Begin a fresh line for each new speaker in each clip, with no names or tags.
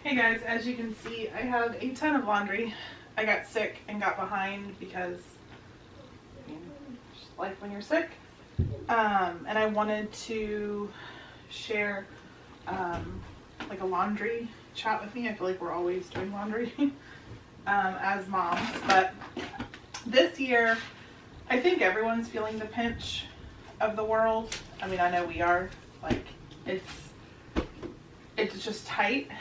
Hey guys, as you can see, I have a ton of laundry. I got sick and got behind because, just life when you're sick. And I wanted to share like a laundry chat with me. I feel like we're always doing laundry as moms, but this year I think everyone's feeling the pinch of the world. I mean, I know we are. Like, it's just tight.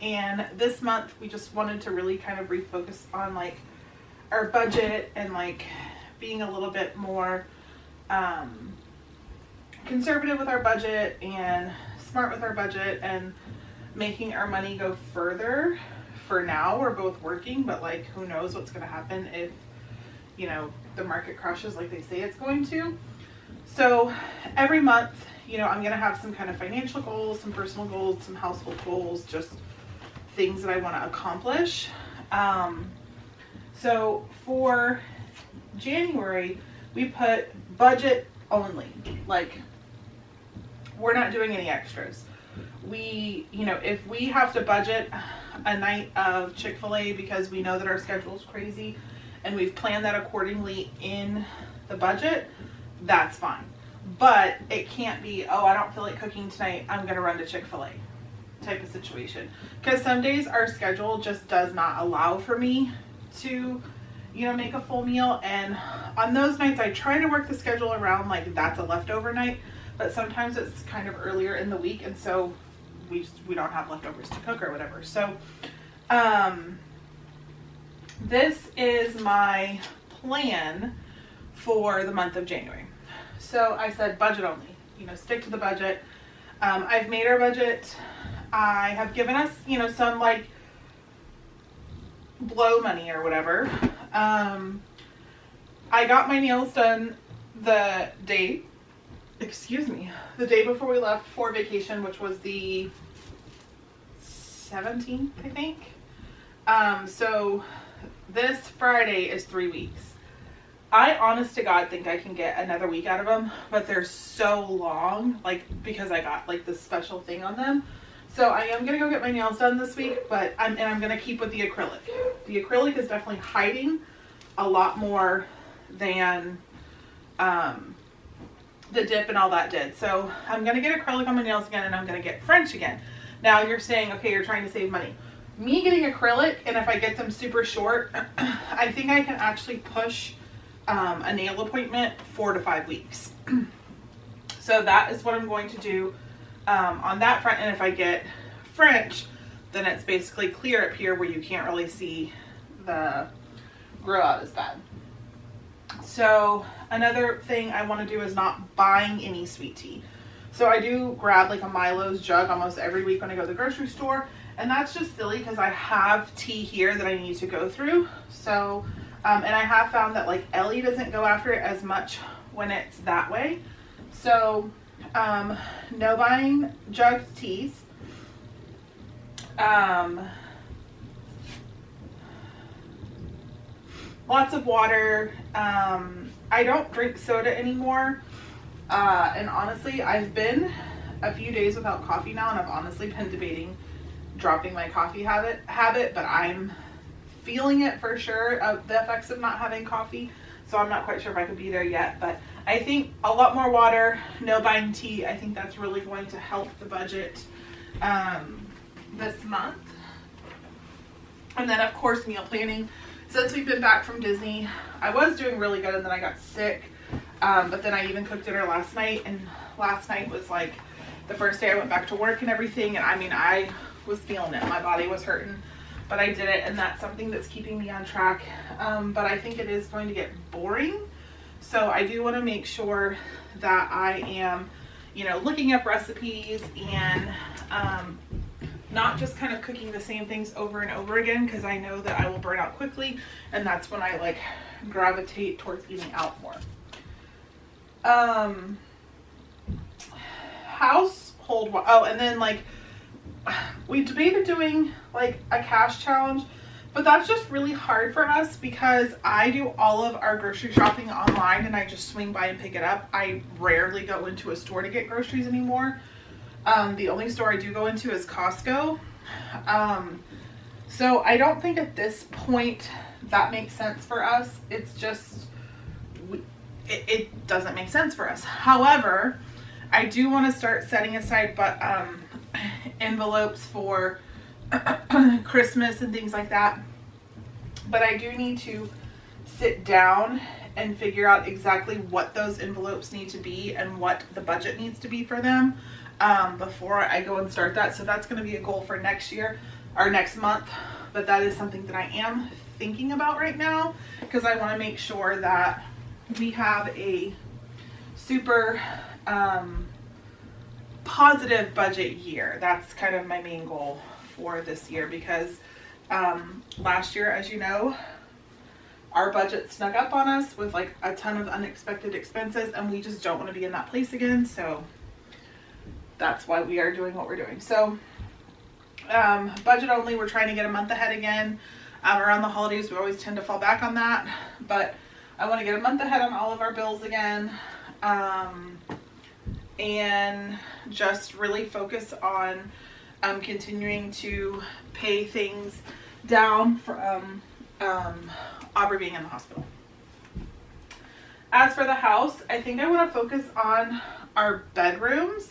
And this month we just wanted to really kind of refocus on like our budget and like being a little bit more conservative with our budget and smart with our budget and making our money go further. For now, we're both working, but like who knows what's going to happen if, you know, the market crashes like they say it's going to. So every month, you know, I'm going to have some kind of financial goals, some personal goals, some household goals, just things that I want to accomplish. So for January, we put budget only. Like, we're not doing any extras. We, you know, if we have to budget a night of Chick-fil-A because we know that our schedule is crazy and we've planned that accordingly in the budget, that's fine. But it can't be, oh, I don't feel like cooking tonight, I'm going to run to Chick-fil-A type of situation. Because some days our schedule just does not allow for me to, you know, make a full meal. And on those nights, I try to work the schedule around like that's a leftover night. But sometimes it's kind of earlier in the week, and so we don't have leftovers to cook or whatever. So this is my plan for the month of January. So I said budget only, you know, stick to the budget. I've made our budget. I have given us, you know, some like blow money or whatever. I got my nails done the day before we left for vacation, which was the 17th, I think. So this Friday is 3 weeks. I honest to God think I can get another week out of them, but they're so long, like, because I got like this special thing on them. So I am going to go get my nails done this week, but I'm going to keep with the acrylic. The acrylic is definitely hiding a lot more than the dip and all that did. So I'm going to get acrylic on my nails again, and I'm going to get French again. Now you're saying, okay, you're trying to save money. Me getting acrylic, and if I get them super short, I think I can actually push a nail appointment 4 to 5 weeks. So that is what I'm going to do on that front. And if I get French, then it's basically clear up here where you can't really see the grow out as bad. So another thing I want to do is not buying any sweet tea. So I do grab like a Milo's jug almost every week when I go to the grocery store, and that's just silly because I have tea here that I need to go through. So and I have found that like Ellie doesn't go after it as much when it's that way. So no buying jugged teas. Lots of water. I don't drink soda anymore. And honestly, I've been a few days without coffee now, and I've honestly been debating dropping my coffee habit, but I'm feeling it for sure, the effects of not having coffee. So I'm not quite sure if I could be there yet, but I think a lot more water, no buying tea. I think that's really going to help the budget this month. And then of course, meal planning. Since we've been back from Disney, I was doing really good, and then I got sick. But then I even cooked dinner last night, and last night was like the first day I went back to work and everything. And I mean, I was feeling it. My body was hurting, but I did it, and that's something that's keeping me on track. But I think it is going to get boring. So I do want to make sure that I am, you know, looking up recipes and not just kind of cooking the same things over and over again, because I know that I will burn out quickly, and that's when I like gravitate towards eating out more. Household, oh, and then like we debated doing like a cash challenge, but that's just really hard for us because I do all of our grocery shopping online, and I just swing by and pick it up. I rarely go into a store to get groceries anymore. The only store I do go into is Costco, So I don't think at this point that makes sense for us. It's just, it doesn't make sense for us. However, I do want to start setting aside envelopes for Christmas and things like that. But I do need to sit down and figure out exactly what those envelopes need to be and what the budget needs to be for them before I go and start that. So that's going to be a goal for next year or next month. But that is something that I am thinking about right now, because I want to make sure that we have a super positive budget year. That's kind of my main goal for this year, because last year, as you know, our budget snuck up on us with like a ton of unexpected expenses, and we just don't want to be in that place again. So that's why we are doing what we're doing. So budget only, we're trying to get a month ahead again. Around the holidays, we always tend to fall back on that, but I want to get a month ahead on all of our bills again, and just really focus on continuing to pay things down from Aubrey being in the hospital. As for the house, I think I want to focus on our bedrooms,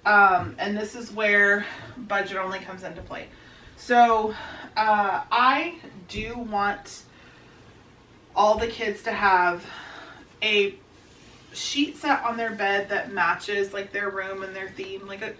and this is where budget only comes into play. So I do want all the kids to have a sheet set on their bed that matches like their room and their theme, like a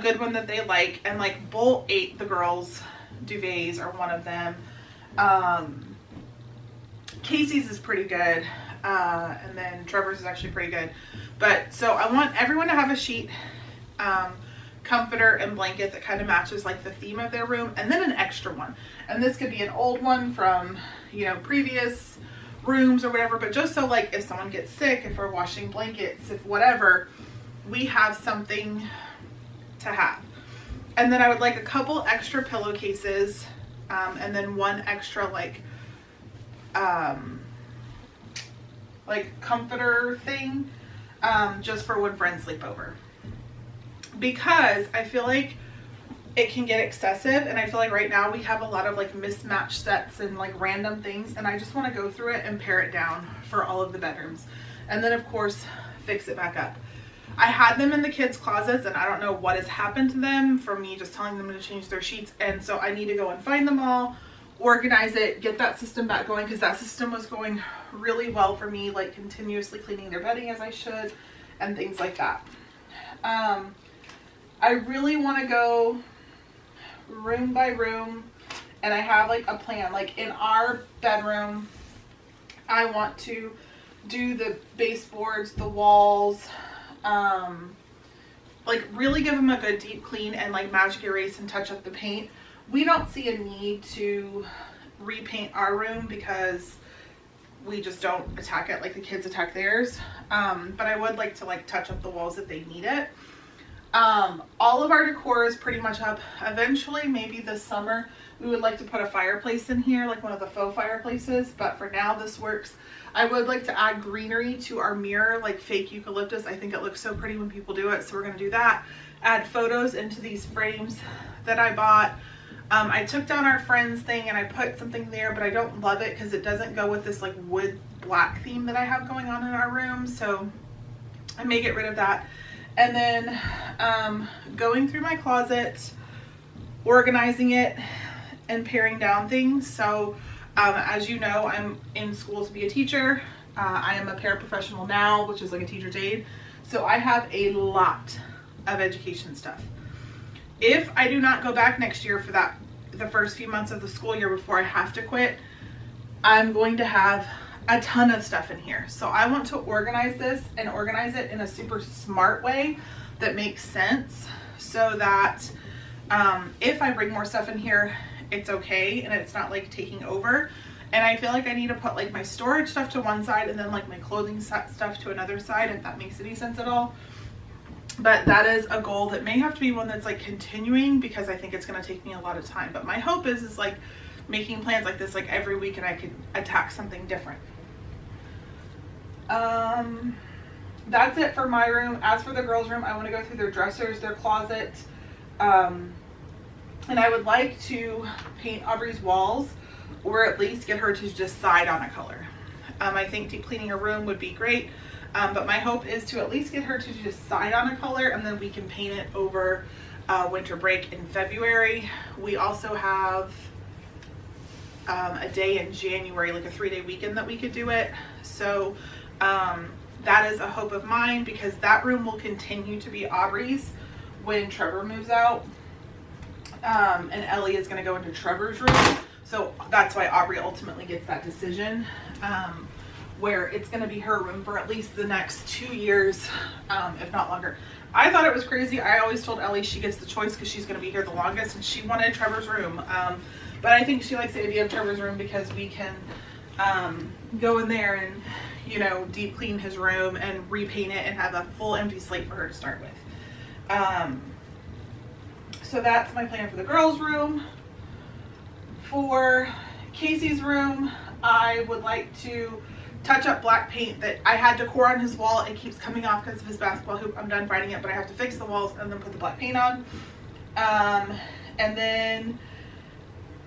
good one that they like. And like Bolt ate the girls' duvets, or one of them. Casey's is pretty good, and then Trevor's is actually pretty good. But so I want everyone to have a sheet, comforter and blanket that kind of matches like the theme of their room, and then an extra one. And this could be an old one from previous rooms or whatever, but just so like if someone gets sick, if we're washing blankets, if whatever, we have something to have. And then I would like a couple extra pillowcases, and then one extra like comforter thing, just for when friends sleep over. Because I feel like it can get excessive, and I feel like right now we have a lot of like mismatched sets and like random things, and I just want to go through it and pare it down for all of the bedrooms, and then of course fix it back up. I had them in the kids' closets, and I don't know what has happened to them from me just telling them to change their sheets, and so I need to go and find them all, organize it, get that system back going, because that system was going really well for me, like continuously cleaning their bedding as I should and things like that. I really want to go room by room, and I have like a plan. Like in our bedroom, I want to do the baseboards, the walls, like really give them a good deep clean and like magic erase and touch up the paint. We don't see a need to repaint our room because we just don't attack it like the kids attack theirs. But I would like to like touch up the walls if they need it. All of our decor is pretty much up. Eventually, maybe this summer, we would like to put a fireplace in here, like one of the faux fireplaces, but for now this works. I would like to add greenery to our mirror, like fake eucalyptus. I think it looks so pretty when people do it, so we're gonna do that. Add photos into these frames that I bought. I took down our friends thing and I put something there, but I don't love it because it doesn't go with this like wood black theme that I have going on in our room, so I may get rid of that. And then going through my closet, organizing it, and paring down things. So as you know, I'm in school to be a teacher. I am a paraprofessional now, which is like a teacher's aide. So I have a lot of education stuff. If I do not go back next year for the first few months of the school year before I have to quit, I'm going to have a ton of stuff in here. So I want to organize this and organize it in a super smart way that makes sense, so that if I bring more stuff in here, it's okay and it's not like taking over. And I feel like I need to put like my storage stuff to one side and then like my clothing stuff to another side, if that makes any sense at all. But that is a goal that may have to be one that's like continuing, because I think it's going to take me a lot of time. But my hope is like making plans like this like every week, and I could attack something different. That's it for my room. As for the girls' room, I want to go through their dressers, their closet, And I would like to paint Aubrey's walls, or at least get her to decide on a color. I think deep cleaning her room would be great, but my hope is to at least get her to decide on a color, and then we can paint it over winter break in February. We also have a day in January, like a 3-day weekend that we could do it. So that is a hope of mine, because that room will continue to be Aubrey's when Trevor moves out. And Ellie is going to go into Trevor's room. So that's why Aubrey ultimately gets that decision, where it's going to be her room for at least the next 2 years, if not longer. I thought it was crazy. I always told Ellie she gets the choice because she's going to be here the longest, and she wanted Trevor's room. But I think she likes the idea of Trevor's room because we can go in there and, you know, deep clean his room and repaint it and have a full empty slate for her to start with. So that's my plan for the girls' room. For Casey's room, I would like to touch up black paint that I had decor on his wall. It keeps coming off because of his basketball hoop. I'm done fighting it, but I have to fix the walls and then put the black paint on. And then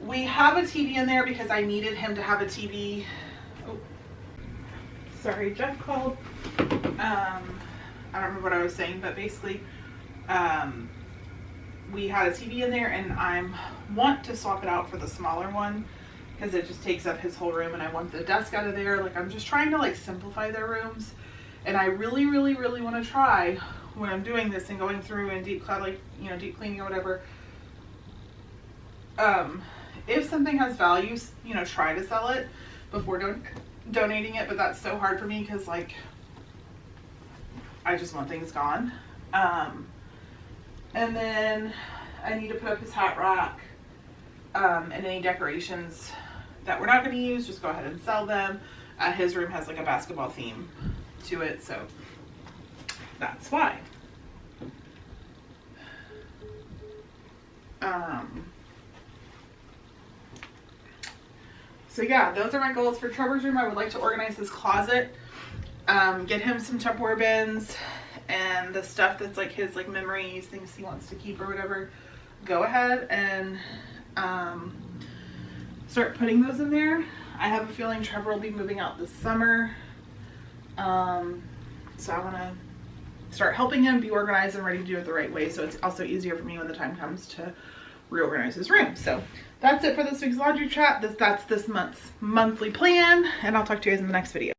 we have a TV in there because I needed him to have a TV. Oh, sorry, Jeff called. I don't remember what I was saying, but basically, we had a TV in there, and I want to swap it out for the smaller one because it just takes up his whole room, and I want the desk out of there. Like, I'm just trying to like simplify their rooms, and I really want to try when I'm doing this and going through and deep cleaning or whatever. If something has value, you know, try to sell it before donating it, but that's so hard for me because like I just want things gone. And then I need to put up his hat rack, and any decorations that we're not going to use, just go ahead and sell them. His room has like a basketball theme to it, so that's why. So yeah, those are my goals for Trevor's room. I would like to organize his closet, get him some Tupperware bins, and the stuff that's like his like memories, things he wants to keep or whatever, go ahead and start putting those in there. I have a feeling Trevor will be moving out this summer, so I want to start helping him be organized and ready to do it the right way, so it's also easier for me when the time comes to reorganize his room. So that's it for this week's laundry chat. That's this month's monthly plan, and I'll talk to you guys in the next video.